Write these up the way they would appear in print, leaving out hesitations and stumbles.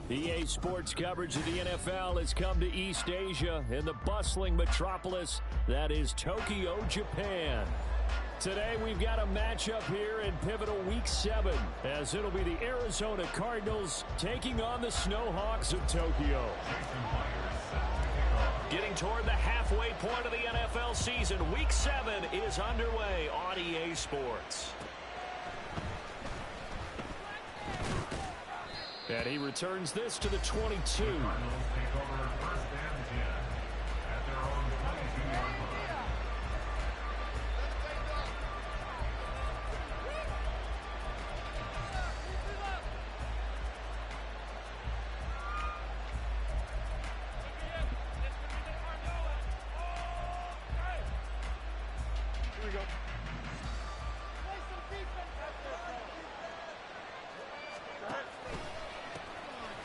EA Sports coverage of the NFL has come to East Asia in the bustling metropolis that is Tokyo, Japan. Today we've got a matchup here in pivotal Week 7 as it'll be the Arizona Cardinals taking on the Snowhawks of Tokyo. Getting toward the halfway point of the NFL season, Week 7 is underway on EA Sports. And he returns this to the 22.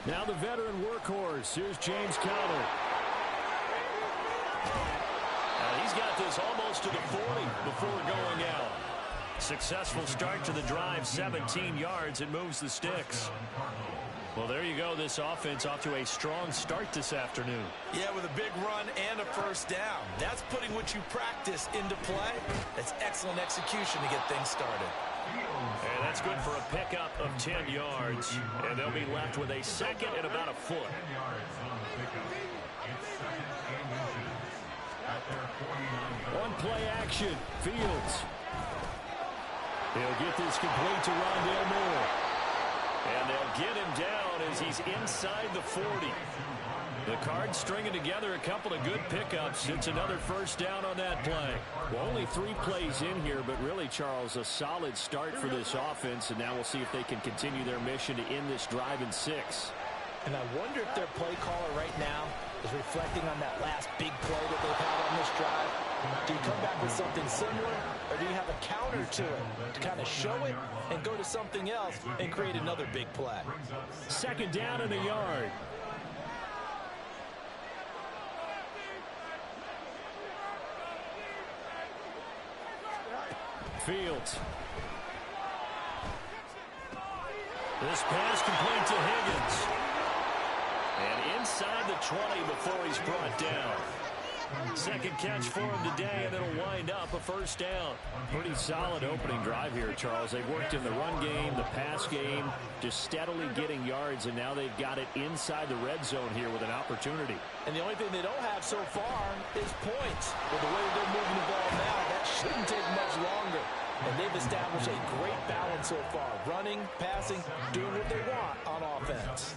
Now the veteran workhorse. Here's James Conner. He's got this almost to the 40 before going out. Successful start to the drive, 17 yards. It moves the sticks. Well, there you go. This offense off to a strong start this afternoon. Yeah, with a big run and a first down. That's putting what you practice into play. That's excellent execution to get things started. And that's good for a pickup of 10 yards. And they'll be left with a second and about a foot. One play action. Fields. He'll get this complete to Rondale Moore. And they'll get him down as he's inside the 40. The Cards stringing together a couple of good pickups. It's another first down on that play. Well, only 3 plays in here, but really, Charles, a solid start for this offense. And now we'll see if they can continue their mission to end this drive in 6. And I wonder if their play caller right now is reflecting on that last big play that they've had on this drive. Do you come back with something similar, or do you have a counter to it to kind of show it and go to something else and create another big play? Second down and a yard. Fields. This pass complete to Higgins. And inside the 20 before he's brought down. Second catch for him today, and it'll wind up a first down. Pretty solid opening drive here, Charles. They've worked in the run game, the pass game, just steadily getting yards, and now they've got it inside the red zone here with an opportunity. And the only thing they don't have so far is points. With the way they're moving the ball now, that shouldn't take much longer. And they've established a great balance so far. Running, passing, doing what they want on offense.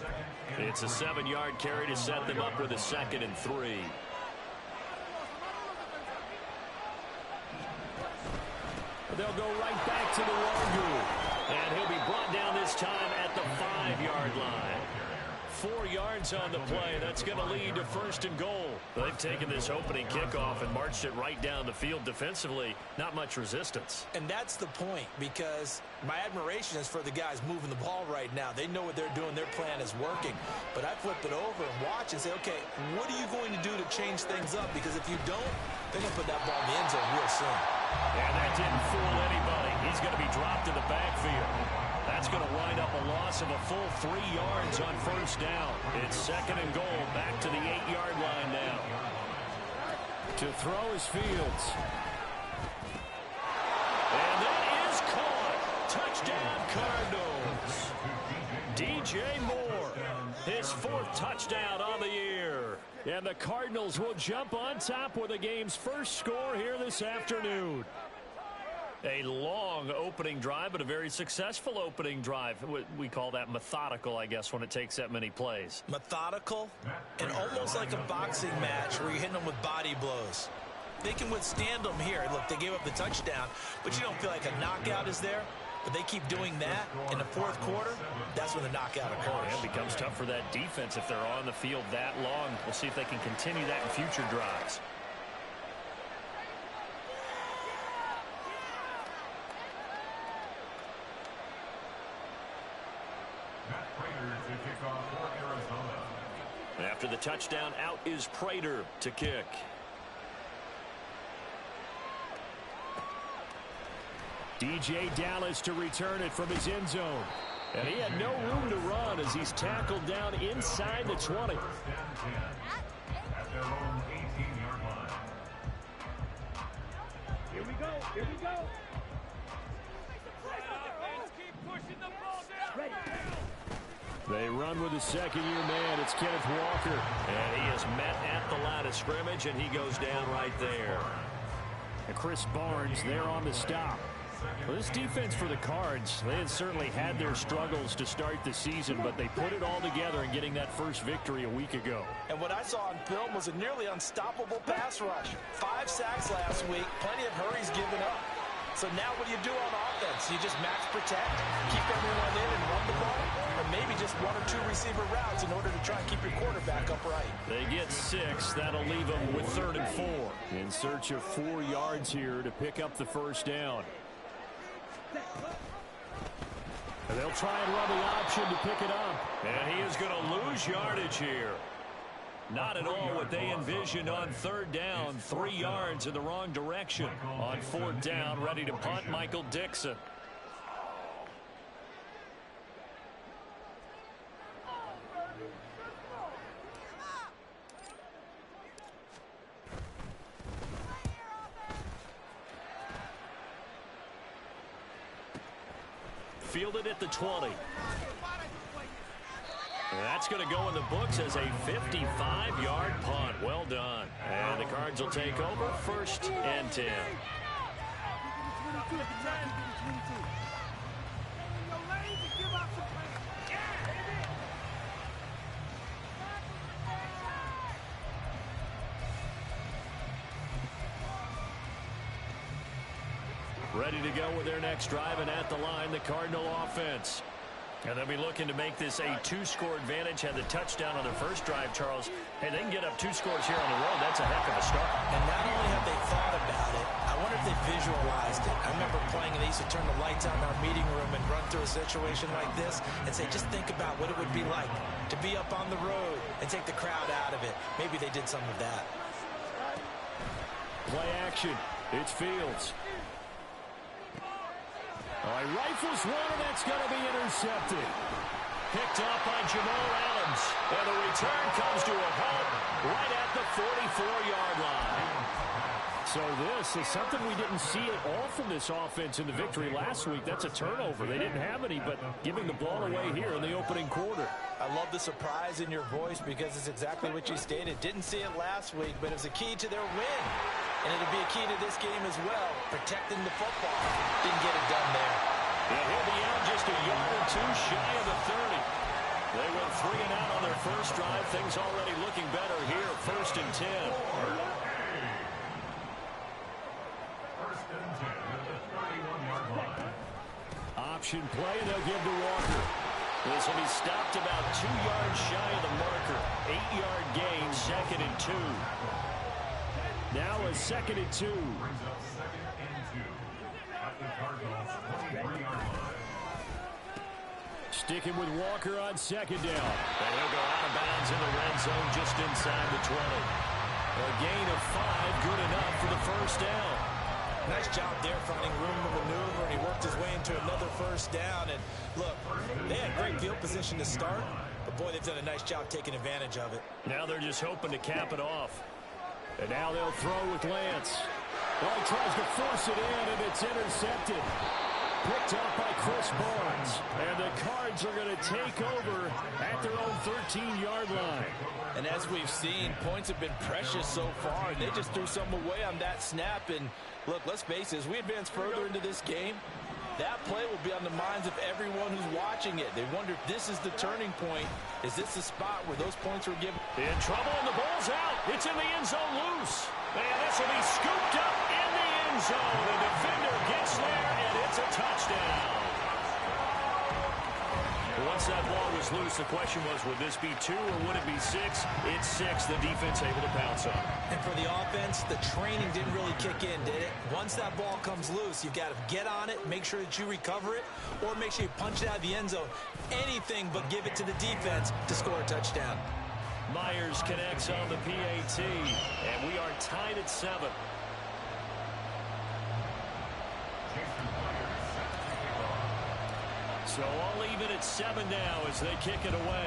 It's a 7-yard carry to set them up with a 2nd and 3. They'll go right back to the Wargoo. And he'll be brought down this time at the 5-yard line. 4 yards on the play. That's going to lead to 1st and goal. They've taken this opening kickoff and marched it right down the field defensively. Not much resistance. And that's the point, because my admiration is for the guys moving the ball right now. They know what they're doing. Their plan is working. But I flip it over and watch and say, okay, what are you going to do to change things up? Because if you don't, they're going to put that ball in the end zone real soon. And that didn't fool anybody. He's going to be dropped in the backfield. That's going to wind up a loss of a full 3 yards on first down. It's 2nd and goal, back to the 8-yard line now. To throw is Fields. And that is caught. Touchdown, Cardinals. DJ Moore, his 4th touchdown on the year. And the Cardinals will jump on top with the game's first score here this afternoon. A long opening drive, but a very successful opening drive. We call that methodical, I guess, when it takes that many plays. Methodical and almost like a boxing match where you're hitting them with body blows. They can withstand them here. Look, they gave up the touchdown, but you don't feel like a knockout is there. But they keep doing that in the 4th quarter. That's when the knockout occurs. Yeah, it becomes tough for that defense if they're on the field that long. We'll see if they can continue that in future drives. After the touchdown, out is Prater to kick. DJ Dallas to return it from his end zone. And he had no room to run as he's tackled down inside the 20. Here we go. Here we go. They run with the second-year man. It's Kenneth Walker. And he is met at the line of scrimmage, and he goes down right there. And Chris Barnes there on the stop. Well, this defense for the Cards, they had certainly had their struggles to start the season, but they put it all together in getting that first victory a week ago. And what I saw on film was a nearly unstoppable pass rush. 5 sacks last week, plenty of hurries given up. So now what do you do on offense? You just max protect, keep everyone in and run the ball, or maybe just 1 or 2 receiver routes in order to try and keep your quarterback upright. They get 6. That'll leave them with 3rd and 4. In search of 4 yards here to pick up the first down. And they'll try and run the option to pick it up. And he is going to lose yardage here. Not at all what they envisioned on 3rd down. 3 yards in the wrong direction. On 4th down, ready to punt, Michael Dixon. Fielded at the 20. That's going to go in the books as a 55-yard punt. Well done. And the Cards will take over 1st and 10. Ready to go with their next drive, and at the line, the Cardinal offense. And they'll be looking to make this a 2-score advantage. Had the touchdown on their first drive, Charles. Hey, they can get up 2 scores here on the road. That's a heck of a start. And not only have they thought about it, I wonder if they visualized it. I remember playing, and they used to turn the lights out in our meeting room and run through a situation like this and say, just think about what it would be like to be up on the road and take the crowd out of it. Maybe they did some of that. Play action. It's Fields. All right, rifles one, and that's going to be intercepted. Picked up by Jamal Adams. And the return comes to a halt right at the 44-yard line. So this is something we didn't see at all from this offense in the victory last week. That's a turnover. They didn't have any, but giving the ball away here in the opening quarter. I love the surprise in your voice because it's exactly what you stated. Didn't see it last week, but it was a key to their win. And it'll be a key to this game as well, protecting the football. Didn't get it done there. And he'll be out just a yard or 2 shy of the 30. They went 3 and out on their first drive. Things already looking better here. 1st and 10. Option play, and they'll give to Walker. This will be stopped about 2 yards shy of the marker. 8-yard gain, 2nd and 2. Now a 2nd and 2. Sticking with Walker on 2nd down. And he'll go out of bounds in the red zone just inside the 20. A gain of 5, good enough for the first down. Nice job there finding room to maneuver, and he worked his way into another first down. And look, they had great field position to start, but boy, they've done a nice job taking advantage of it. Now they're just hoping to cap it off. And now they'll throw with Lance. Well, he tries to force it in, and it's intercepted. Picked up by Chris Barnes. And the Cards are going to take over at their own 13-yard line. And as we've seen, points have been precious so far, and they just threw some away on that snap. And look, let's face it, as we advance further into this game, that play will be on the minds of everyone who's watching it. They wonder if this is the turning point. Is this the spot where those points were given? In trouble, and the ball's out. It's in the end zone loose. And this will be scooped up in the end zone. The defender gets there, and it's a touchdown. Once that ball was loose, the question was, would this be 2 or would it be 6? It's 6. The defense able to pounce on. And for the offense, the training didn't really kick in, did it? Once that ball comes loose, you've got to get on it, make sure that you recover it, or make sure you punch it out of the end zone. Anything but give it to the defense to score a touchdown. Myers connects on the PAT, and we are tied at 7. So all even at 7 now as they kick it away.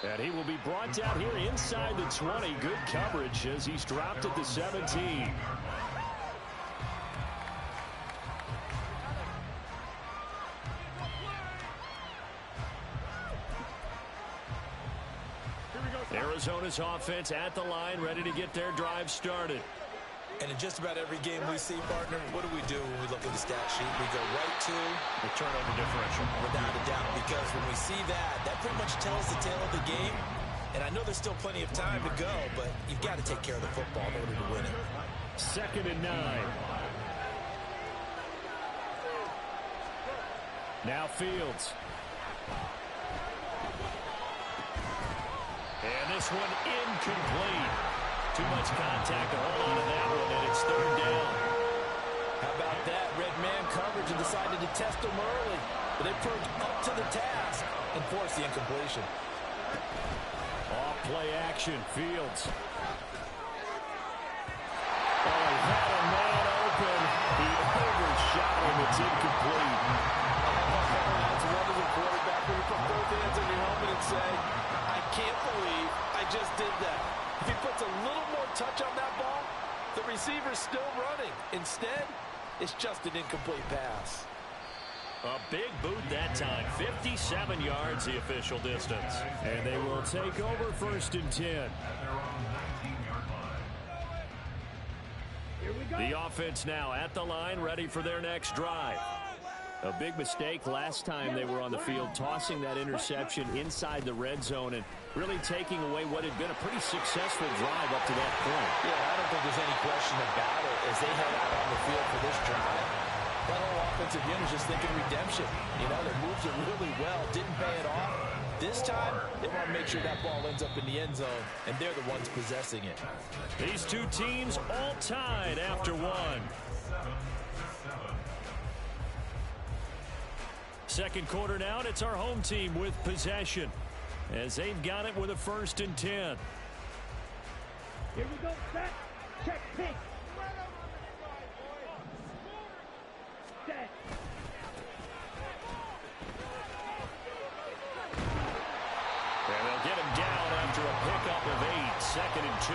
And he will be brought down here inside the 20. Good coverage as he's dropped at the 17. Arizona's offense at the line, ready to get their drive started. And in just about every game we see, partner, what do we do when we look at the stat sheet? We go right to the turnover differential. Without a doubt, because when we see that, that pretty much tells the tale of the game. And I know there's still plenty of time to go, but you've got to take care of the football in order to win it. 2nd and 9. Now Fields. And this one incomplete. Too much contact to hold on to that one, and it's 3rd down. How about that? Red man coverage and decided to test them early. But they perked up to the task and forced the incompletion. Off play action, Fields. Oh, he had a man open. He overshot him. It's incomplete. That's wonderful quarterback when you put both hands on your helmet and say, I can't believe I just did that. If he puts a little more touch on that ball, the receiver's still running. Instead, it's just an incomplete pass. A big boot that time. 57 yards, the official distance. And they will take over 1st and 10. The offense now at the line, ready for their next drive. A big mistake last time they were on the field, tossing that interception inside the red zone and really taking away what had been a pretty successful drive up to that point. Yeah, I don't think there's any question about it as they head out on the field for this drive. That whole offensive unit is just thinking redemption. You know, they moved it really well, didn't pay it off. This time, they want to make sure that ball ends up in the end zone, and they're the ones possessing it. These two teams all tied after 1. 2nd quarter now, and it's our home team with possession as they've got it with a 1st and 10. Here we go, set, check, pick. Set. And they'll get him down after a pickup of 8, 2nd and 2.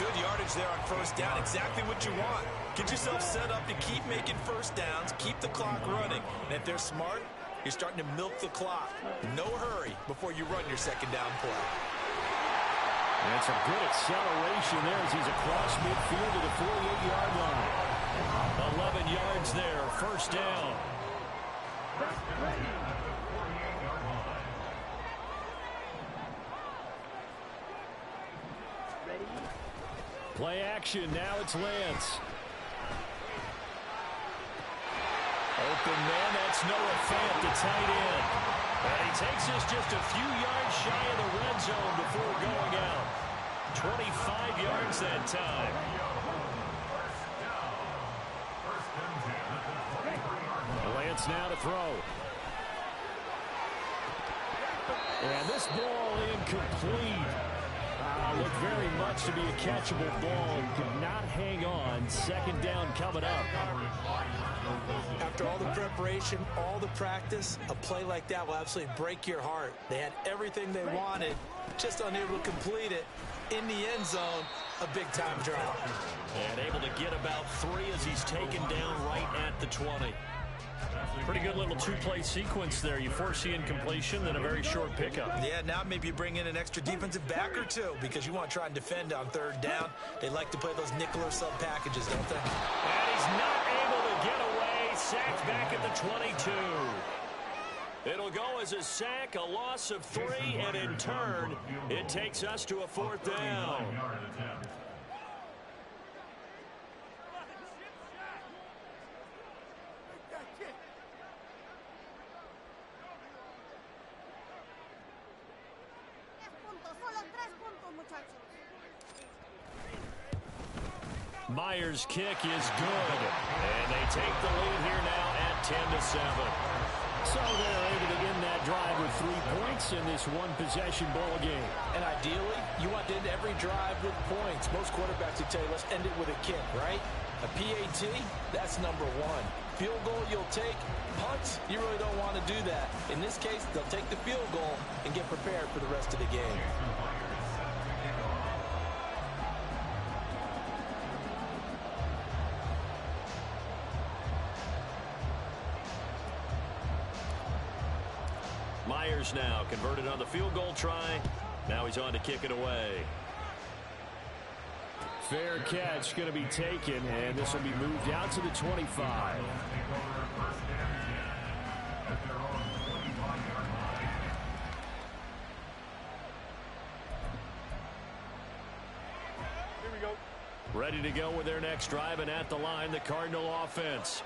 Good yardage there on 1st down, exactly what you want. Get yourself set up to keep making 1st downs, keep the clock running. And if they're smart, you're starting to milk the clock. No hurry before you run your 2nd down play. And some good acceleration there as he's across midfield to the 48-yard line. 11 yards there, 1st down. Play action, now it's Lance. Open man, that's Noah Fant, the tight end. And he takes us just a few yards shy of the red zone before going out. 25 yards that time. Lance now to throw. And this ball incomplete. Looked very much to be a catchable ball. Could not hang on. 2nd down coming up. After all the preparation, all the practice, a play like that will absolutely break your heart. They had everything they wanted, just unable to complete it. In the end zone, a big-time drop. And able to get about 3 as he's taken down right at the 20. Pretty good little 2-play sequence there. You foresee incompletion, then a very short pickup. Yeah, now maybe you bring in an extra defensive back or 2 because you want to try and defend on 3rd down. They like to play those nickel or sub packages, don't they? And he's not able to get away. Sacked back at the 22. It'll go as a sack, a loss of 3, and in turn, it takes us to a 4th down. Myers' kick is good, and they take the lead here now at 10-7. So they're able to end that drive with 3 points in this one-possession ball game. And ideally, you want to end every drive with points. Most quarterbacks would tell you, let's end it with a kick, right? A PAT, that's number one. Field goal you'll take. Punts, you really don't want to do that. In this case, they'll take the field goal and get prepared for the rest of the game. Myers now converted on the field goal try. Now he's on to kick it away. Fair catch going to be taken, and this will be moved out to the 25. Here we go. Ready to go with their next drive, and at the line, the Cardinal offense.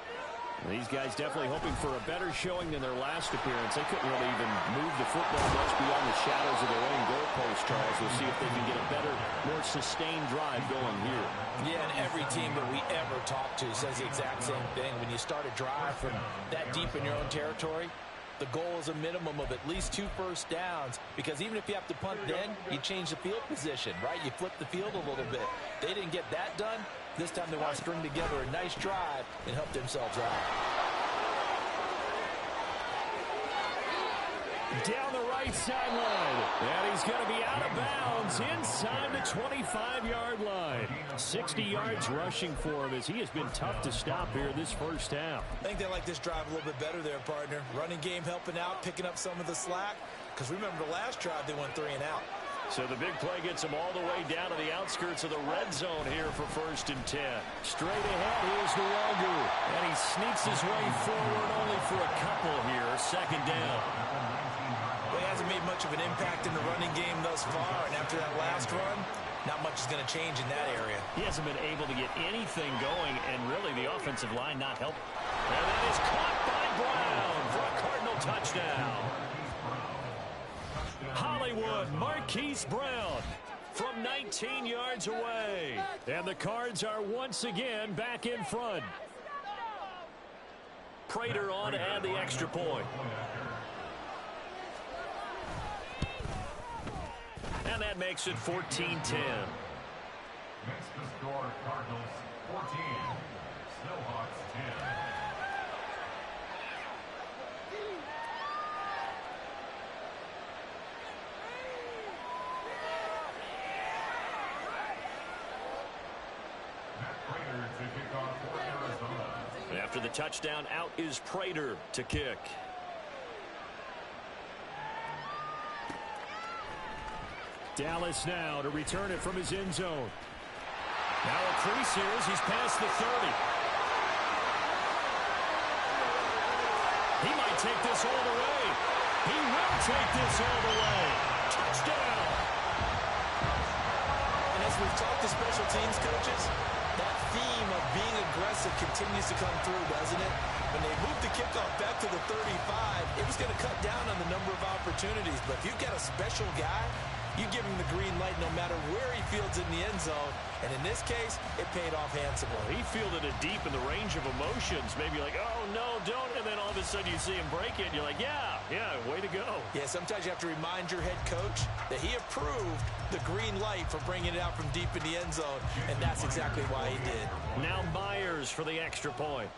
These guys definitely hoping for a better showing than their last appearance. They couldn't really even move the football much beyond the shadows of their own goalpost, Charles. We'll see if they can get a better, more sustained drive going here. Yeah, and every team that we ever talk to says the exact same thing. When you start a drive from that deep in your own territory, the goal is a minimum of at least 2 first downs, because even if you have to punt then, you change the field position, right? You flip the field a little bit. They didn't get that done. This time they want to string together a nice drive and help themselves out. Down the right sideline, and he's going to be out of bounds inside the 25-yard line. 60 yards rushing for him, as he has been tough to stop here this first half. I think they like this drive a little bit better there, partner. Running game helping out, picking up some of the slack, because remember the last drive they went 3 and out. So the big play gets him all the way down to the outskirts of the red zone here for 1st and 10. Straight ahead, here's Nwogu. And he sneaks his way forward only for a couple here. 2nd down. Well, he hasn't made much of an impact in the running game thus far. And after that last run, not much is going to change in that area. He hasn't been able to get anything going, and really the offensive line not helping. And that is caught by Brown for a Cardinal touchdown. Hollywood, Marquise Brown from 19 yards away. And the Cards are once again back in front. Prater on to add the extra point. And that makes it 14-10. Next to score, Cardinals 14, Snowhawks 10. After the touchdown, out is Prater to kick. Dallas now to return it from his end zone. Now a crease here as he's past the 30. He might take this all the way. He will take this all the way. Touchdown. And as we've talked to special teams coaches, that theme of being aggressive continues to come through, doesn't it? When they moved the kickoff back to the 35, it was going to cut down on the number of opportunities. But if you've got a special guy, you give him the green light no matter where he fields in the end zone. And in this case, it paid off handsomely. He fielded it deep in the range of emotions. Maybe like, oh, no, don't. And then all of a sudden you see him break it. And you're like, yeah, way to go. Yeah, sometimes you have to remind your head coach that he approved the green light for bringing it out from deep in the end zone. And that's exactly why he did. Now Myers for the extra point.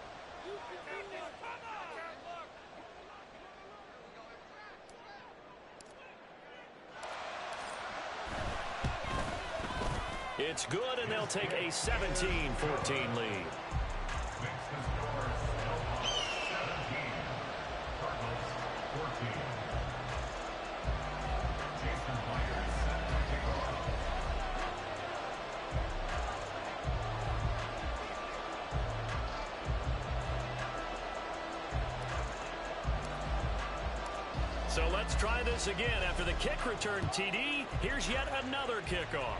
It's good, and they'll take a 17-14 lead. So let's try this again. After the kick return, TD, here's yet another kickoff.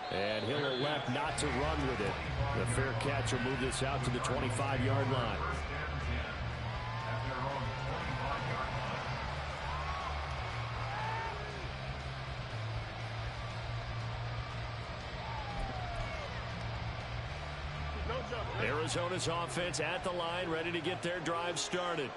And he'll elect not to run with it. The fair catch will move this out to the 25-yard line. Arizona's offense at the line, ready to get their drive started.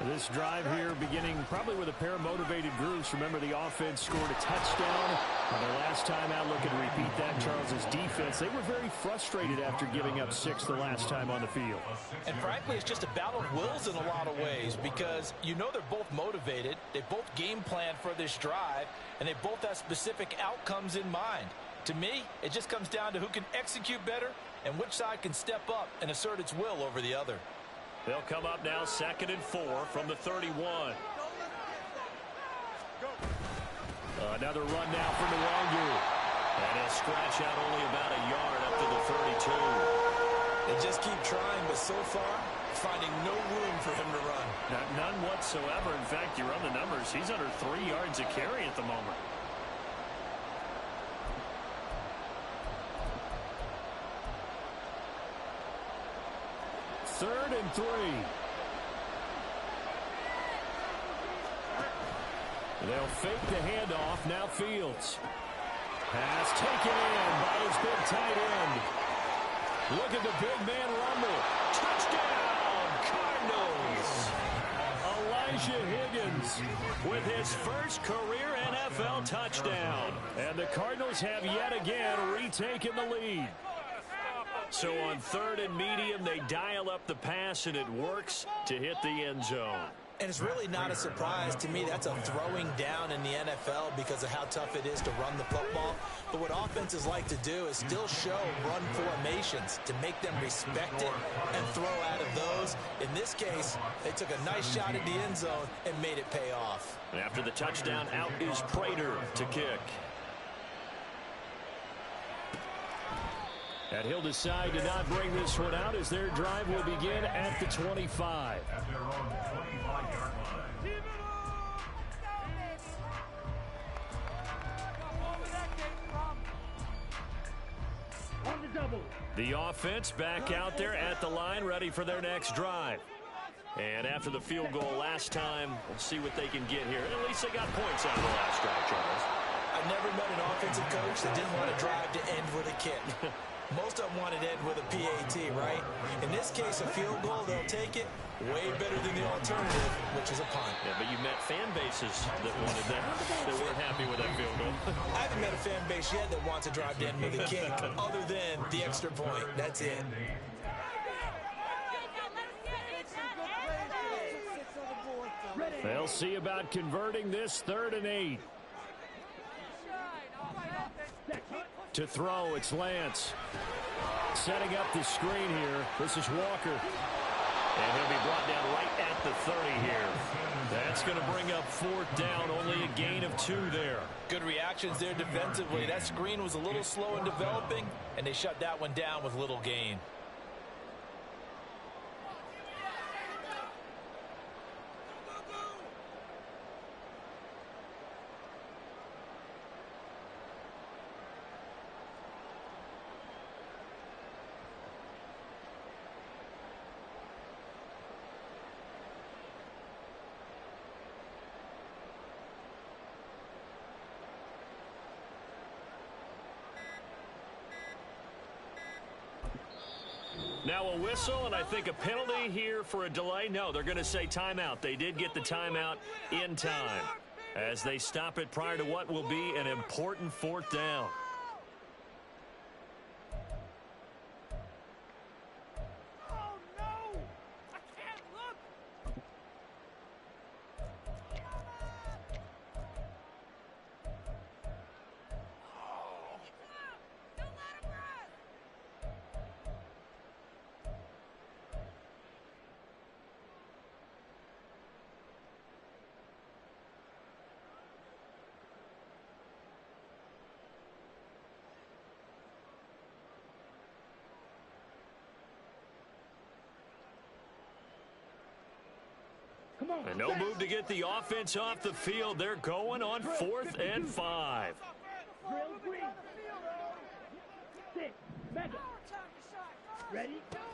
This drive here beginning probably with a pair of motivated groups. Remember, the offense scored a touchdown on their last time out. Looking to repeat that. Charles's defense, they were very frustrated after giving up 6 the last time on the field. And frankly, it's just a battle of wills in a lot of ways because you know they're both motivated. They both game plan for this drive, and they both have specific outcomes in mind. To me, it just comes down to who can execute better and which side can step up and assert its will over the other. They'll come up now 2nd and 4 from the 31. Another run now from Nwangu. And he'll scratch out only about a yard up to the 32. They just keep trying, but so far, finding no room for him to run. None whatsoever. In fact, you run the numbers. He's under 3 yards a carry at the moment. Third and 3. They'll fake the handoff. Now Fields. Pass taken in by his big tight end. Look at the big man rumble. Touchdown, Cardinals. Elijah Higgins with his first career NFL touchdown. And the Cardinals have yet again retaken the lead. So on 3rd and medium, they dial up the pass, and it works to hit the end zone. And it's really not a surprise to me. That's a throwing down in the NFL because of how tough it is to run the football. But what offenses like to do is still show run formations to make them respect it and throw out of those. In this case, they took a nice shot at the end zone and made it pay off. And after the touchdown, out is Prater to kick. And he'll decide to not bring this one out as their drive will begin at the 25. At their own 25-yard line. On the double. The offense back out there at the line, ready for their next drive. And after the field goal last time, we'll see what they can get here. At least they got points out of the last drive, Charles. I've never met an offensive coach that didn't want a drive to end with a kick. Most of them wanted to end with a PAT, right? In this case, a field goal, they'll take it. Way better than the alternative, which is a punt. Yeah, but you met fan bases that wanted that, that weren't happy with that field goal. I haven't met a fan base yet that wants a drive to end with a kick, other than the extra point. That's it. They'll see about converting this 3rd and 8. To throw, it's Lance. Setting up the screen here. This is Walker. And he'll be brought down right at the 30 here. That's going to bring up 4th down. Only a gain of 2 there. Good reactions there defensively. That screen was a little slow in developing, and they shut that one down with little gain. Now a whistle, and I think a penalty here for a delay. No, they're going to say timeout. They did get the timeout in time as they stop it prior to what will be an important 4th down. And no move to get the offense off the field. They're going on 4th and 5.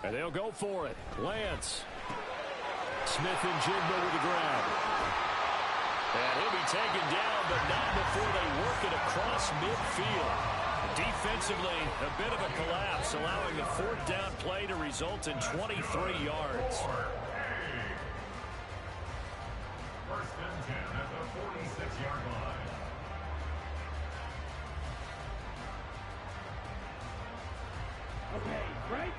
And they'll go for it. Lance. Smith and Jigba with the grab. And he'll be taken down, but not before they work it across midfield. Defensively, a bit of a collapse, allowing the 4th down play to result in 23 yards. 6-yard line. Okay, right?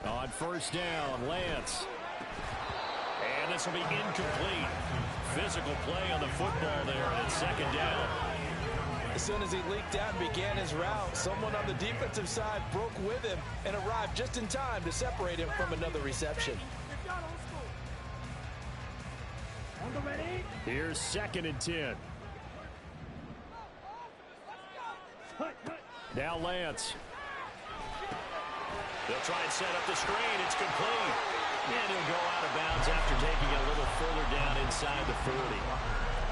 On first down, Lance. And this will be incomplete. Physical play on the football there, and it's second down. As soon as he leaked out and began his route, someone on the defensive side broke with him and arrived just in time to separate him from another reception. On the ready? Here's 2nd and 10. Hut, hut. Now Lance. They'll try and set up the screen. It's complete. And he'll go out of bounds after taking it a little further down inside the 40.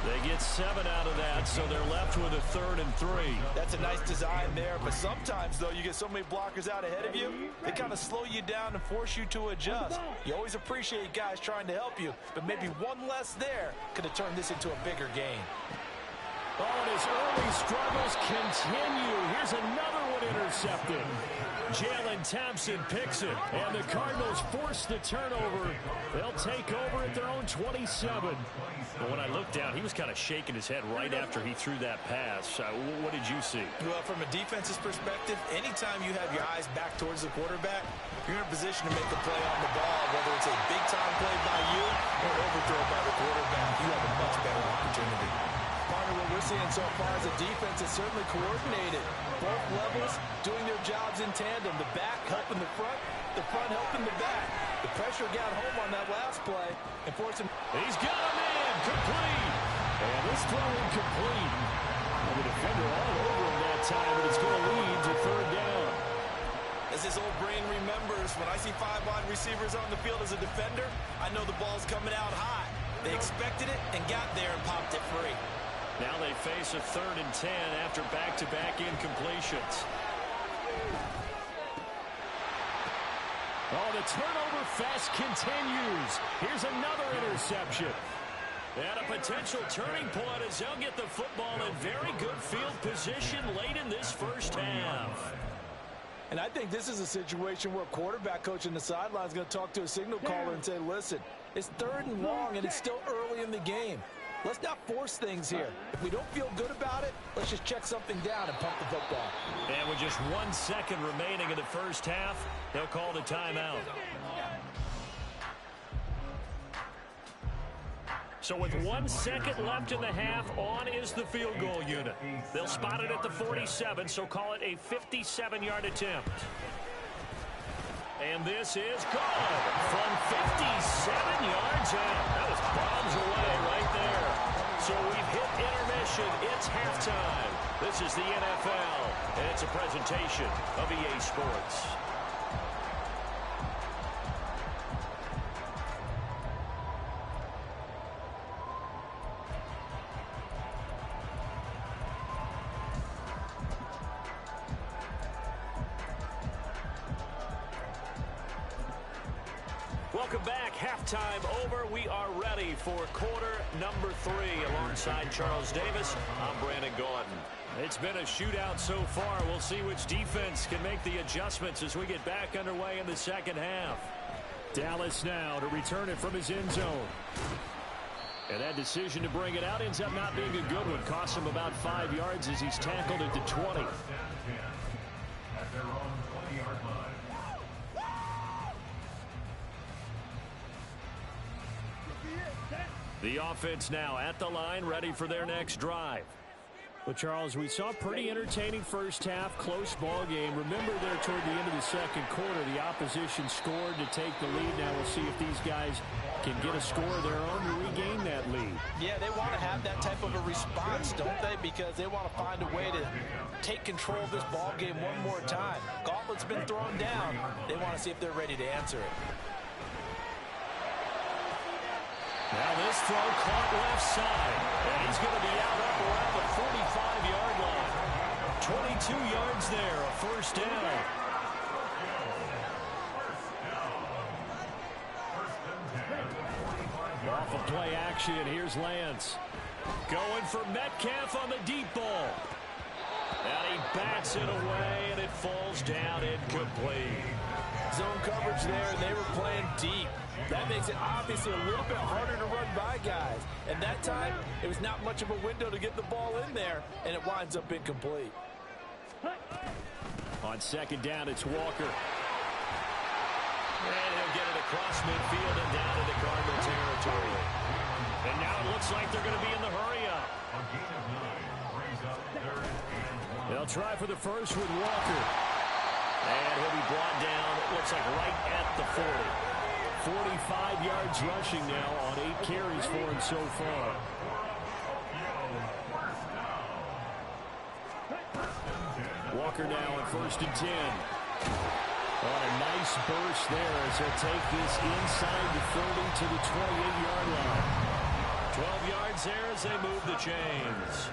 They get 7 out of that, so they're left with a 3rd and 3. That's a nice design there, but sometimes, though, you get so many blockers out ahead of you, they kind of slow you down and force you to adjust. You always appreciate guys trying to help you, but maybe one less there could have turned this into a bigger game. Oh, and his early struggles continue. Here's another one intercepted. Jalen Thompson picks it, and the Cardinals force the turnover. They'll take over at their own 27. But when I looked down, he was kind of shaking his head right after he threw that pass. What did you see? Well, from a defense's perspective, anytime you have your eyes back towards the quarterback, you're in a position to make a play on the ball, whether it's a big-time play by you or overthrow by the quarterback. You have a much better opportunity. Partner, what we're seeing so far is a defense that's certainly coordinated. Both levels doing their jobs in tandem. The back helping the front helping the back. The pressure got home on that last play and forced him. He's got a man, complete. And this throw incomplete. And the defender all over him that time, but it's going to lead to 3rd down. As his old brain remembers, when I see 5 wide receivers on the field as a defender, I know the ball's coming out high. They expected it and got there and popped it free. Now they face a 3rd and 10 after back-to-back incompletions. Oh, the turnover fest continues. Here's another interception. And a potential turning point as they'll get the football in very good field position late in this first half. And I think this is a situation where a quarterback coach in the sideline is going to talk to a signal caller and say, listen, it's 3rd and long and it's still early in the game. Let's not force things here. If we don't feel good about it, let's just check something down and pump the football. And with just 1 second remaining in the first half, they'll call the timeout. So with 1 second left in the half, on is the field goal unit. They'll spot it at the 47, so call it a 57-yard attempt. And this is good from 57 yards out. That was bombs away right there. So we've hit intermission. It's halftime. This is the NFL, and it's a presentation of EA Sports. Welcome back. Halftime over. We are ready for quarter number 3. Alongside Charles Davis, I'm Brandon Gordon. It's been a shootout so far. We'll see which defense can make the adjustments as we get back underway in the second half. Dallas now to return it from his end zone. And that decision to bring it out ends up not being a good one. Costs him about 5 yards as he's tackled at the 20. At their own 20-yard line. The offense now at the line, ready for their next drive. Well, Charles, we saw a pretty entertaining first half, close ball game. Remember there toward the end of the second quarter, the opposition scored to take the lead. Now we'll see if these guys can get a score of their own to regain that lead. Yeah, they want to have that type of a response, don't they? Because they want to find a way to take control of this ball game one more time. Gauntlet's been thrown down. They want to see if they're ready to answer it. Now this throw caught left side, and he's going to be out up around the 45-yard line. 22 yards there, a first down. Off of play action, here's Lance. Going for Metcalf on the deep ball. And he bats it away, and it falls down incomplete. Zone coverage there, and they were playing deep. That makes it obviously a little bit harder to run by guys. And that time, it was not much of a window to get the ball in there, and it winds up incomplete. On second down, it's Walker. And he'll get it across midfield and down into Cardinal territory. And now it looks like they're going to be in the hurry-up. They'll try for the first with Walker. And he'll be brought down, it looks like right at the 40. 45 yards rushing now on 8 carries for him so far. Walker now on 1st and 10. On a nice burst there as he'll take this inside the 30 to the 28-yard line. 12 yards there as they move the chains.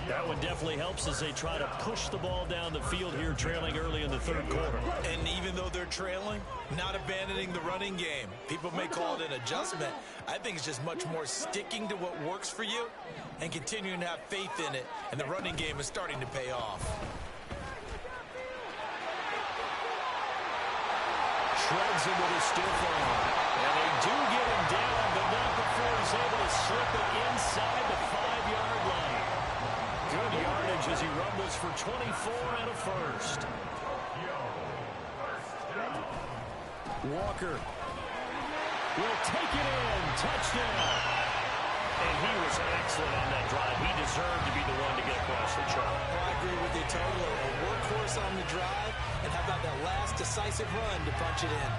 That one definitely helps as they try to push the ball down the field here, trailing early in the 3rd quarter. And even though they're trailing, not abandoning the running game. People may call it an adjustment. I think it's just much more sticking to what works for you and continuing to have faith in it. And the running game is starting to pay off. Shreds him with a stiff arm. And they do get him down, but not before he's able to slip it inside the 5-yard line. Good yardage as he rumbles for 24 and a first. Walker will take it in. Touchdown. And he was excellent on that drive. He deserved to be the one to get across the chart. Well, I agree with you totally. A workhorse on the drive, and how about that last decisive run to punch it in?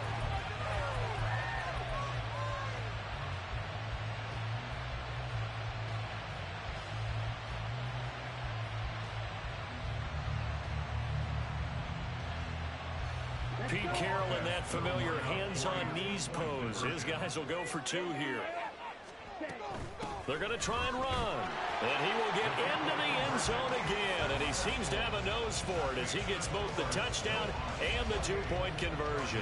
Pete Carroll in that familiar hands-on-knees pose. His guys will go for 2 here. They're going to try and run. And he will get into the end zone again. And he seems to have a nose for it as he gets both the touchdown and the 2-point conversion.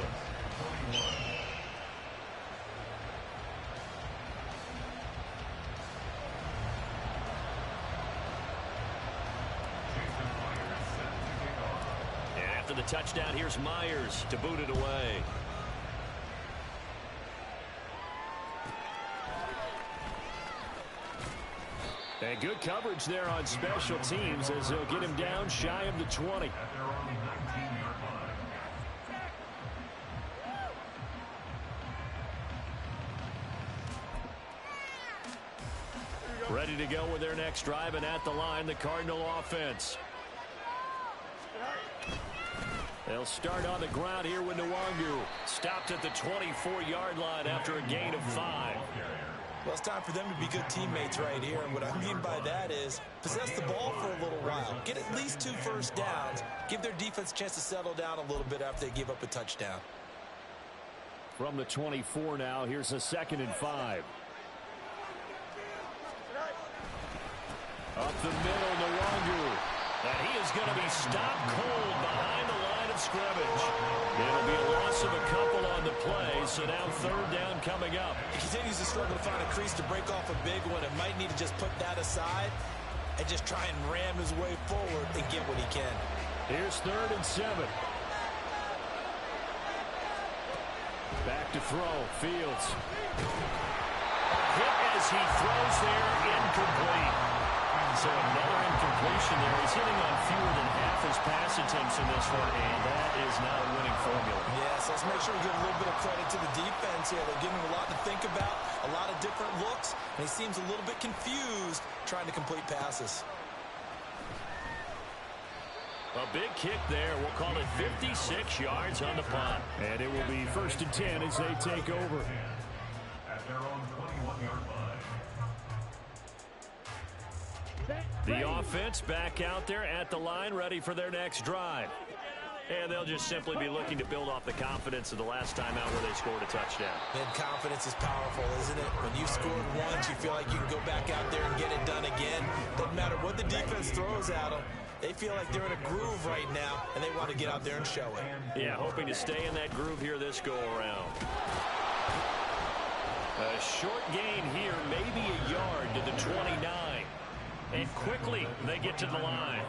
And after the touchdown, here's Myers to boot it away. And good coverage there on special teams as they'll get him down shy of the 20. Ready to go with their next drive, and at the line, the Cardinal offense. They'll start on the ground here with Nwangu. Stopped at the 24-yard line after a gain of 5. Well, it's time for them to be good teammates right here. And what I mean by that is possess the ball for a little while. Get at least 2 first downs. Give their defense a chance to settle down a little bit after they give up a touchdown. From the 24 now, here's a 2nd and 5. Up the middle, Nwangu. And he is going to be stopped cold behind the line of scrimmage. It'll be a loss of a couple on the play, so now 3rd down coming up. He continues to struggle to find a crease to break off a big one, and might need to just put that aside and just try and ram his way forward and get what he can. Here's 3rd and 7. Back to throw, Fields. Hit as he throws there, incomplete. So another incompletion there. He's hitting on fewer than half his pass attempts in this one, and that is not a winning formula. Yes, let's make sure we give a little bit of credit to the defense here. They're giving him a lot to think about, a lot of different looks, and he seems a little bit confused trying to complete passes. A big kick there. We'll call it 56 yards on the punt. And it will be 1st and 10 as they take over. At their own 21-yard line. The offense back out there at the line, ready for their next drive. And they'll just simply be looking to build off the confidence of the last time out where they scored a touchdown. And confidence is powerful, isn't it? When you scored once, you feel like you can go back out there and get it done again. Doesn't matter what the defense throws at them. They feel like they're in a groove right now, and they want to get out there and show it. Yeah, hoping to stay in that groove here this go-around. A short gain here, maybe a yard to the 29. And quickly they get to the line.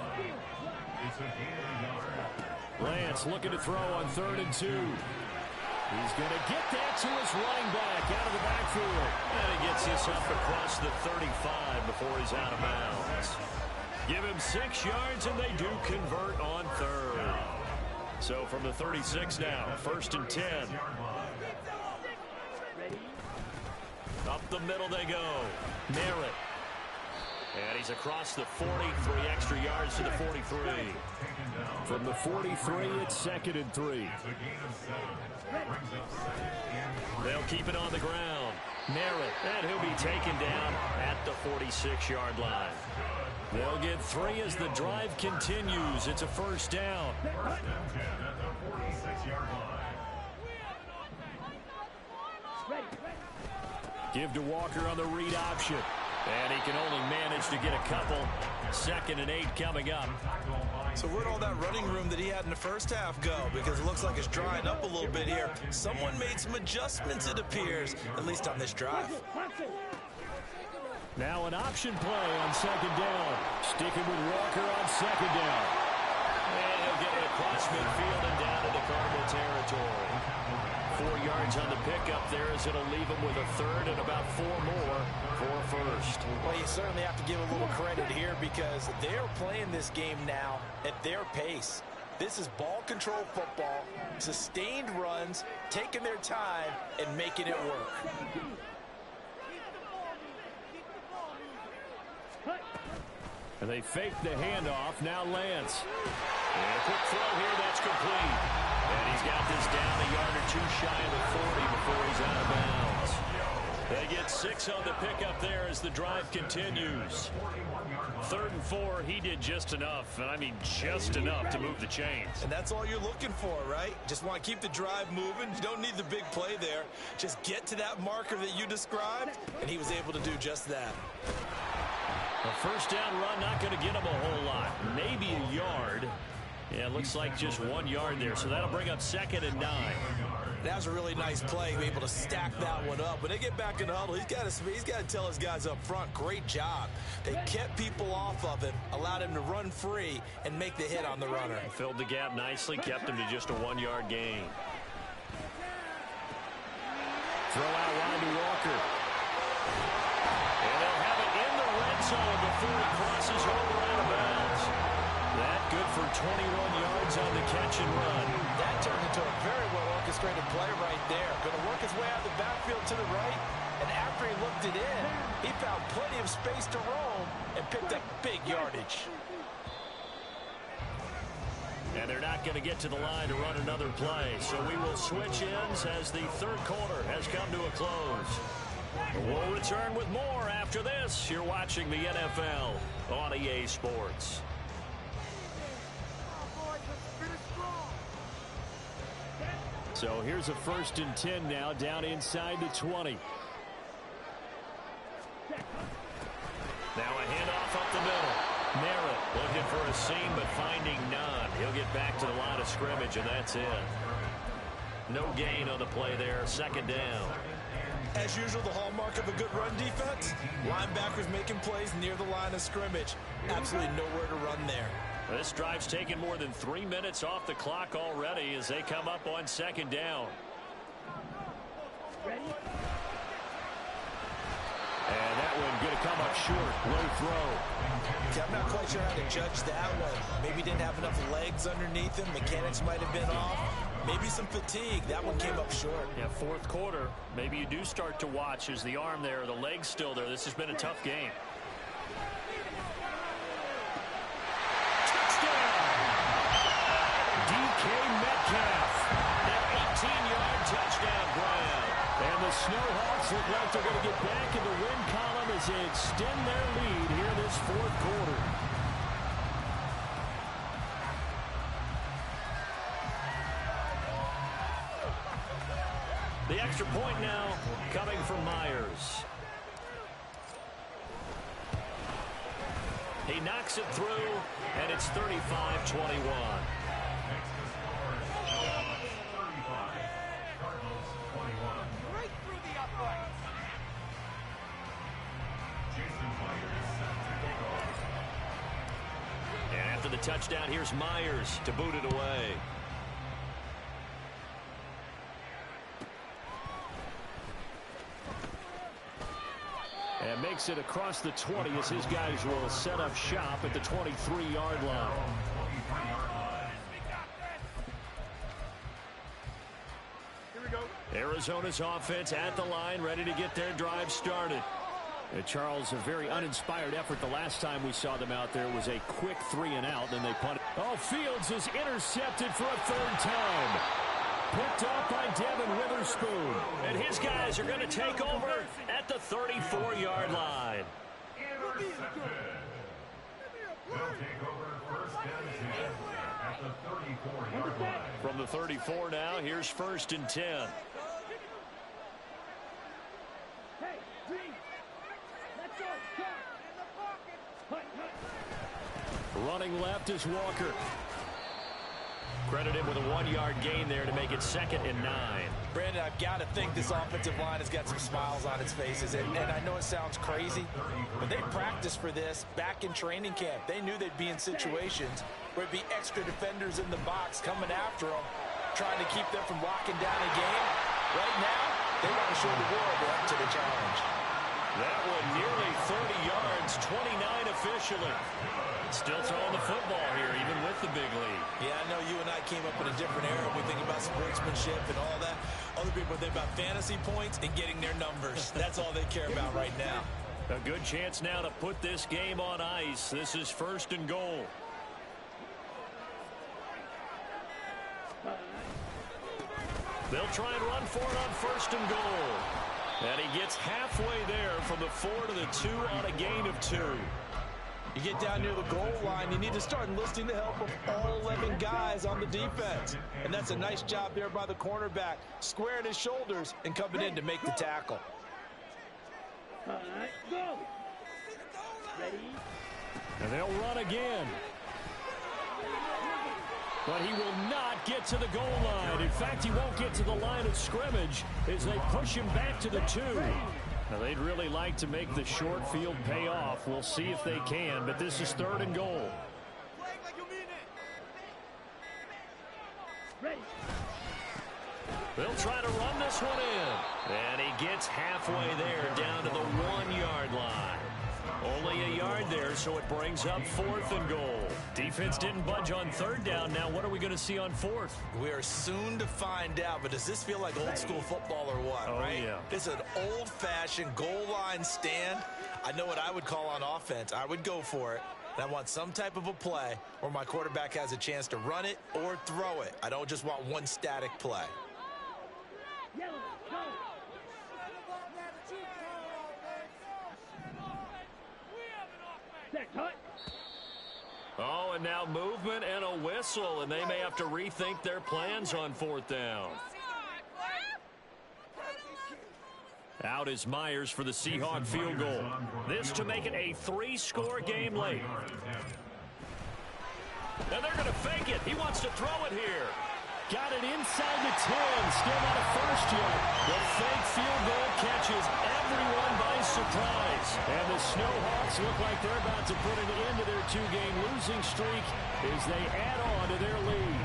Lance looking to throw on 3rd and 2. He's going to get that to his running back out of the backfield. And he gets this up across the 35 before he's out of bounds. Give him 6 yards, and they do convert on 3rd. So from the 36 now, 1st and 10. Up the middle they go. Merritt. And he's across the 40, 3 extra yards to the 43. From the 43, it's 2nd and 3. They'll keep it on the ground. Merritt, and he'll be taken down at the 46-yard line. They'll get 3 as the drive continues. It's a 1st down. Give to Walker on the read option. And he can only manage to get a couple. 2nd and 8 coming up. So where'd all that running room that he had in the first half go? Because it looks like it's drying up a little bit here. Someone made some adjustments, it appears, at least on this drive. Now an option play on 2nd down. Sticking with Walker on 2nd down. And he'll get it across midfield and down into Cardinal territory. 4 yards on the pickup there as it'll leave him with a 3rd and about 4 more for a 1st. Well, you certainly have to give a little credit here because they're playing this game now at their pace. This is ball control football, sustained runs, taking their time and making it work. And they fake the handoff. Now Lance. And a quick throw here. That's complete. And he's got this down a yard or 2 shy of the 40 before he's out of bounds. They get 6 on the pickup there as the drive continues. 3rd and 4, he did just enough, and I mean just enough to move the chains. And that's all you're looking for, right? Just want to keep the drive moving. You don't need the big play there. Just get to that marker that you described, and he was able to do just that. A 1st down run, not going to get him a whole lot. Maybe a yard. Yeah, it looks like just 1 yard there, so that'll bring up 2nd and 9. That was a really nice play, able to stack that one up. When they get back in the huddle, he's got to tell his guys up front, great job. They kept people off of him, allowed him to run free and make the hit on the runner. Filled the gap nicely, kept him to just a 1-yard gain. Throw out wide to Walker. And they'll have it in the red zone before he crosses over out of bounds. That good for 21 yards on the catch and run. That turned into a very well-orchestrated play right there. Going to work his way out of the backfield to the right, and after he looked it in, he found plenty of space to roam and picked up big yardage. And they're not going to get to the line to run another play, so we will switch ends as the 3rd quarter has come to a close. We'll return with more after this. You're watching the NFL on EA Sports. So here's a 1st and 10 now, down inside the 20. Now a handoff up the middle. Merritt looking for a seam, but finding none. He'll get back to the line of scrimmage, and that's it. No gain on the play there, 2nd down. As usual, the hallmark of a good run defense, linebackers making plays near the line of scrimmage. Absolutely nowhere to run there. This drive's taken more than 3 minutes off the clock already as they come up on 2nd down. And that one going to come up short. Low throw. I'm not quite sure how to judge that one. Maybe didn't have enough legs underneath him. Mechanics might have been off. Maybe some fatigue. That one came up short. Yeah, 4th quarter. Maybe you do start to watch as the arm there, the leg's still there. This has been a tough game. And the Snowhawks look like they're going to get back in the win column as they extend their lead here this 4th quarter. The extra point now coming from Myers. He knocks it through, and it's 35-21. touchdown, here's Myers to boot it away. And makes it across the 20 as his guys will set up shop at the 23-yard line. Arizona's offense at the line, ready to get their drive started. Charles, a very uninspired effort the last time we saw them out there was a quick 3-and-out, then they punted. Oh, Fields is intercepted for a third time. Picked off by Devin Witherspoon. And his guys are going to take over at the 34-yard line. They'll take over first and 10 at the 34-yard line. From the 34 now, here's 1st and 10. Running left is Walker. Credit him with a 1-yard gain there to make it 2nd and 9. Brandon, I've got to think this offensive line has got some smiles on its faces. And I know it sounds crazy, but they practiced for this back in training camp. They knew they'd be in situations where it'd be extra defenders in the box coming after them, trying to keep them from locking down a game. Right now, they want to show the world they're up to the challenge. That one nearly 30 yards, 29 officially. Still throwing the football here, even with the big lead. Yeah, I know you and I came up in a different era. We think about sportsmanship and all that. Other people think about fantasy points and getting their numbers. That's all they care about right now. A good chance now to put this game on ice. This is 1st and goal. They'll try and run for it on 1st and goal. And he gets halfway there from the 4 to the 2 on a gain of 2. You get down near the goal line, you need to start enlisting the help of all 11 guys on the defense. And that's a nice job there by the cornerback, squaring his shoulders and coming in to make the tackle. All right, go. Ready? And they'll run again. But he will not get to the goal line. In fact, he won't get to the line of scrimmage as they push him back to the 2. Now, they'd really like to make the short field pay off. We'll see if they can, but this is 3rd and goal. Ready. They'll try to run this one in. And he gets halfway there down to the 1-yard line. Only a yard there, so it brings up 4th and goal. Defense didn't budge on 3rd down. Now what are we going to see on 4th? We are soon to find out, but does this feel like old school football or what, right? Yeah. It's an old-fashioned goal line stand. I know what I would call on offense. I would go for it. And I want some type of a play where my quarterback has a chance to run it or throw it. I don't just want one static play. Yellow, go. Set, cut. Oh, and now movement and a whistle, and they may have to rethink their plans on 4th down. Out is Myers for the Seahawk field goal. This to make it a 3-score game late. And they're going to fake it. He wants to throw it here. Got it inside the 10. Still not a first yet. The fake field goal catches everyone by surprise. And the Snowhawks look like they're about to put an end to their 2-game losing streak as they add on to their lead.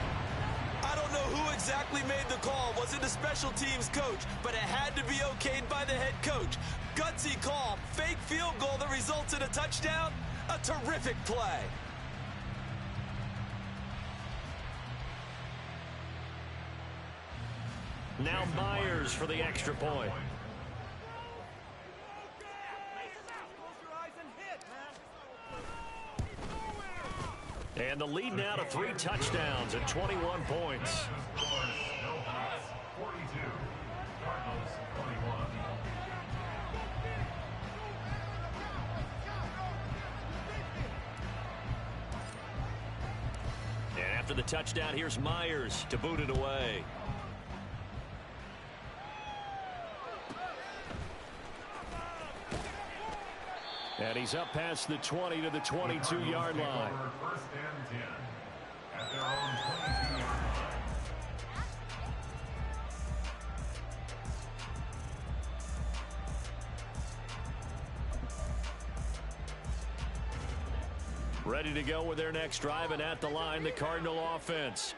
I don't know who exactly made the call. Was it the special teams coach? But it had to be okayed by the head coach. Gutsy call. Fake field goal that results in a touchdown. A terrific play. Now Myers for the extra point. And the lead now to 3 touchdowns at 21 points. And after the touchdown, here's Myers to boot it away. And he's up past the 20 to the 22-yard line. First and 10 at their own 22-yard line. Ready to go with their next drive, and at the line, the Cardinal offense.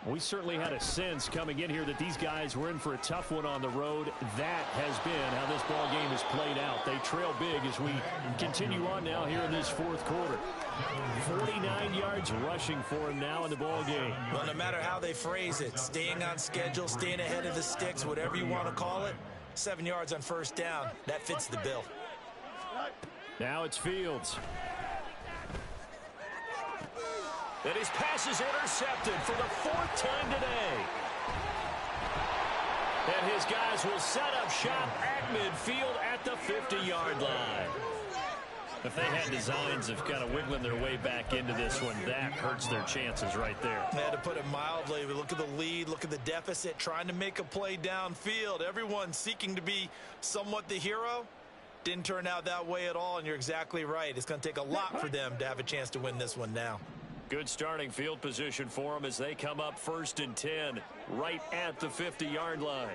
We certainly had a sense coming in here that these guys were in for a tough one on the road. That has been how this ball game has played out. They trail big as we continue on now here in this fourth quarter. 49 yards rushing for him now in the ball game. Well, no matter how they phrase it, staying on schedule, staying ahead of the sticks, whatever you want to call it, 7 yards on first down, that fits the bill. Now it's Fields. And his pass is intercepted for the fourth time today. And his guys will set up shop at midfield at the 50-yard line. If they had designs of kind of wiggling their way back into this one, that hurts their chances right there. Yeah, to put it mildly, we look at the lead, look at the deficit, trying to make a play downfield. Everyone seeking to be somewhat the hero. Didn't turn out that way at all, and you're exactly right. It's going to take a lot for them to have a chance to win this one now. Good starting field position for them as they come up 1st and 10 right at the 50-yard line.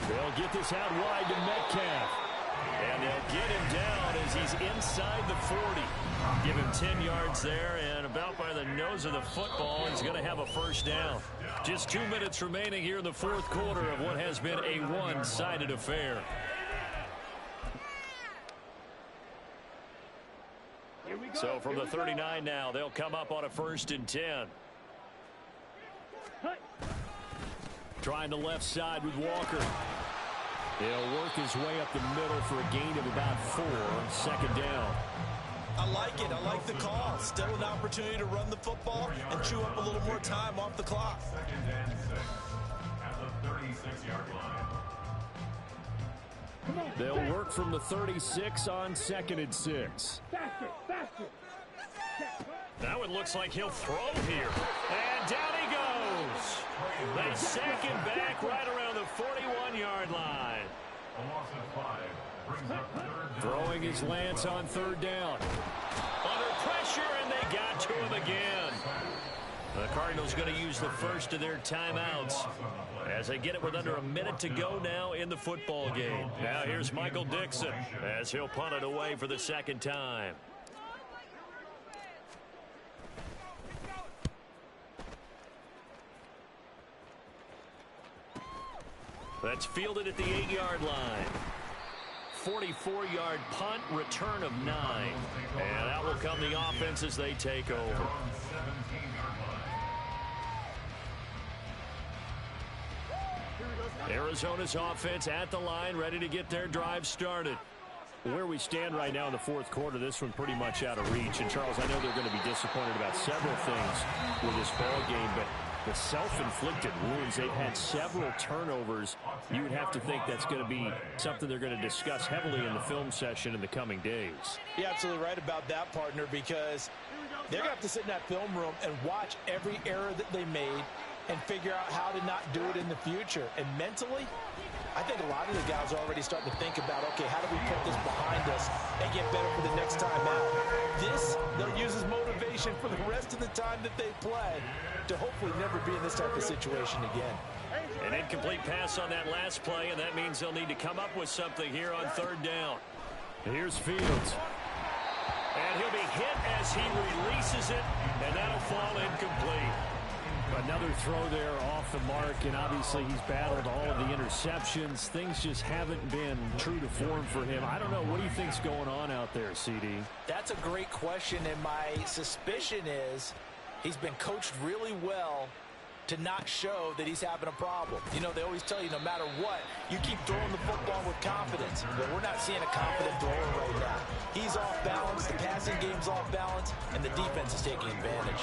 They'll get this out wide to Metcalf. And they'll get him down as he's inside the 40. Give him 10 yards there, and about by the nose of the football, he's going to have a first down. Just 2 minutes remaining here in the fourth quarter of what has been a one-sided affair. So from the 39 now, they'll come up on a 1st and 10. Trying the left side with Walker. He'll work his way up the middle for a gain of about 4. 2nd down. I like it. I like the call. Still an opportunity to run the football and chew up a little more time off the clock. 2nd and 6 at the 36-yard line. They'll work from the 36 on 2nd and 6. Faster. Now it looks like he'll throw here. And down he goes. They sack him back right around the 41-yard line. A loss of 5 brings up 3rd down. Throwing his Lance on 3rd down. Under pressure, and they got to him again. The Cardinals going to use the first of their timeouts as they get it with under a minute to go now in the football game. Now here's Michael Dixon as he'll punt it away for the 2nd time. That's fielded at the 8-yard line. 44-yard punt, return of 9. And out will come the offense as they take over. Arizona's offense at the line, ready to get their drive started. Where we stand right now in the fourth quarter, this one pretty much out of reach. And, Charles, I know they're going to be disappointed about several things with this ball game, but the self-inflicted wounds, they've had several turnovers. You would have to think that's going to be something they're going to discuss heavily in the film session in the coming days. You're absolutely right about that, partner, because they're going to have to sit in that film room and watch every error that they made and figure out how to not do it in the future. And mentally, I think a lot of the guys are already starting to think about, okay, how do we put this behind us and get better for the next time out? This, they'll use as motivation for the rest of the time that they play to hopefully never be in this type of situation again. An incomplete pass on that last play, and that means they'll need to come up with something here on 3rd down. Here's Fields. And he'll be hit as he releases it, and that'll fall incomplete. Another throw there off the mark, and obviously he's battled all of the interceptions. Things just haven't been true to form for him. I don't know. What do you think's going on out there, CD? That's a great question, and my suspicion is he's been coached really well to not show that he's having a problem. You know, they always tell you no matter what, you keep throwing the football with confidence. But we're not seeing a confident thrower right now. He's off balance, the passing game's off balance, and the defense is taking advantage.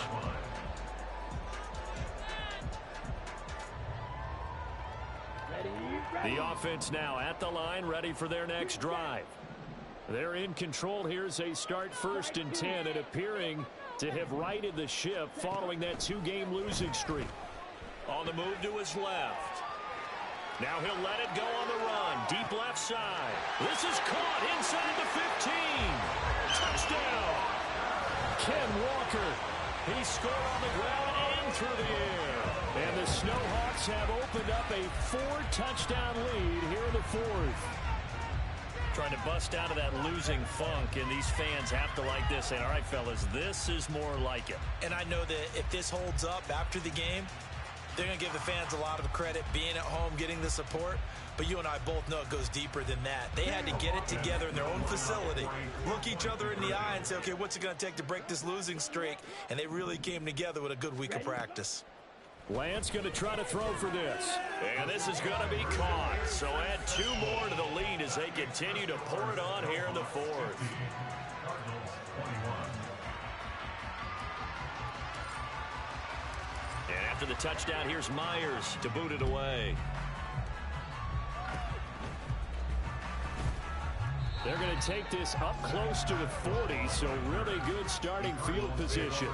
The offense now at the line, ready for their next drive. They're in control here as they start 1st and 10 and appearing to have righted the ship following that 2-game losing streak. On the move to his left. Now he'll let it go on the run. Deep left side. This is caught inside the 15. Touchdown. Ken Walker. He scored on the ground and through the air. And the Snowhawks have opened up a 4-touchdown lead here in the fourth. Trying to bust out of that losing funk, and these fans have to like this. And all right, fellas, this is more like it. And I know that if this holds up after the game, they're going to give the fans a lot of credit, being at home, getting the support. But you and I both know it goes deeper than that. They had to get it together in their own facility, look each other in the eye and say, okay, what's it going to take to break this losing streak? And they really came together with a good week of practice. Lance going to try to throw for this. And this is going to be caught. So add 2 more to the lead as they continue to pour it on here in the 4th. And after the touchdown, here's Myers to boot it away. They're going to take this up close to the 40, so really good starting field position.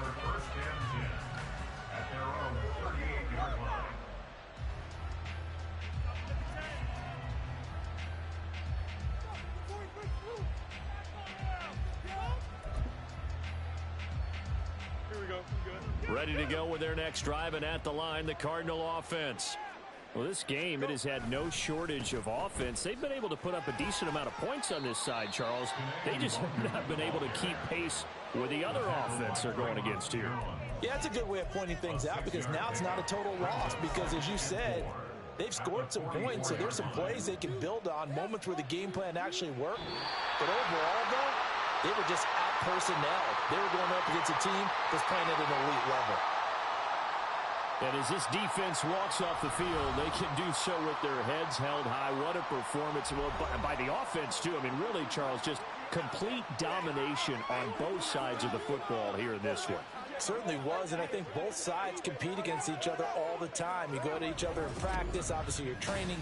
Ready to go with their next drive, and at the line, the Cardinal offense. Well, this game, it has had no shortage of offense. They've been able to put up a decent amount of points on this side, Charles. They just have not been able to keep pace with the other offense they're going against here. Yeah, that's a good way of pointing things out, because now it's not a total loss, because as you said, they've scored some points, so there's some plays they can build on, moments where the game plan actually worked. But overall, though, they were just out-personnel. They were going up against a team that's playing at an elite level. And as this defense walks off the field, they can do so with their heads held high. What a performance. Well, by the offense, too. I mean, really, Charles, just complete domination on both sides of the football here in this one. Certainly was, and I think both sides compete against each other all the time. You go to each other in practice. Obviously, you're training.